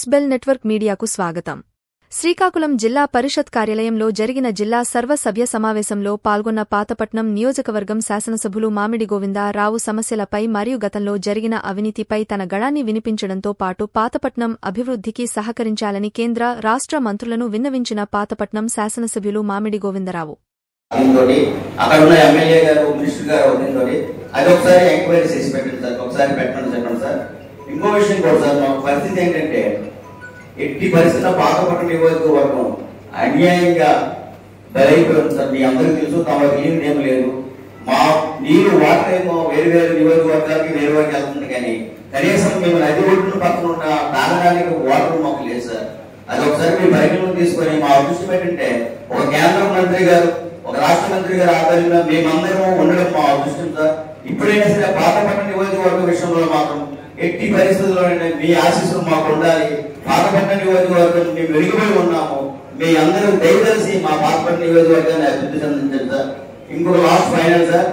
News bell network మీడియాకు స్వాగతం. శ్రీకాకుళం జిల్లా పరిషత్ కార్యాలయంలో జరిగిన జిల్లా సర్వసభ్య సమావేశంలో పాల్గొన్న పాతపట్నం నియోజకవర్గం శాసనసభ్యులు మామిడి గోవిందరావు సమస్యలపై మరియు గతంలో జరిగిన అవినీతిపై తన గళాన్ని వినిపించడంతో పాటు పాతపట్నం అభివృద్ధికి సహకరించాలని కేంద్ర, రాష్ట్ర మంత్రులను విన్నవించిన పాతపట్నం శాసనసభ్యులు మామిడి గోవిందరావు. ఇంకో విషయం కూడా సార్, మా పరిస్థితి ఏంటంటే ఎట్టి పరిస్థితుల్లో పాతపట్నం నియోజకవర్గం అన్యాయంగా బలైపోయింది సార్. మీ అందరికీ తెలుసు, తమకు నీళ్ళు ఏం లేదు. మా నీరు వాటర్ ఏమో వేరు వేరు నియోజకవర్గాలకి వేరు వారికి వెళ్తుంది, కానీ కనీసం మేము నది ఒడ్డున పక్కన ఉన్న తాగడానికి వాటర్ మాకు లేదు సార్. అది ఒకసారి మీ పరిగణలో తీసుకొని మా అదృష్టం ఏంటంటే ఒక కేంద్ర మంత్రి గారు, ఒక రాష్ట్ర మంత్రి గారు ఆధ్వర్యంలో మేమందరం ఉండడం మా అదృష్టం సార్. ఇప్పుడైనా సరే పాతపట్నం నియోజకవర్గ విషయంలో మాత్రం ఎట్టి పరిస్థితుల్లో మీ ఆశీస్సులు మాకు ఉండాలి. పాతపట్నం నియోజకవర్గం మేము వెలుగుబడి ఉన్నాము. మీ అందరూ దయచేసి మా పాతపట్నం నియోజకవర్గాన్ని అభివృద్ధి చెందించండి సార్. ఇంకొక లాస్ట్ ఫైనల్ సార్,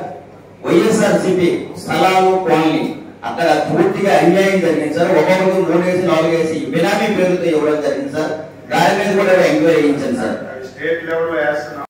వైఎస్ఆర్సీపీ స్థలాలు కాలనీ అక్కడ పూర్తిగా అన్యాయం జరిగింది సార్. ఒక్కొక్కరు 3 4 బినామీ పేరుతో ఇవ్వడం జరిగింది సార్. దాని మీద కూడా ఎంక్వైరీ చేయించండి సార్.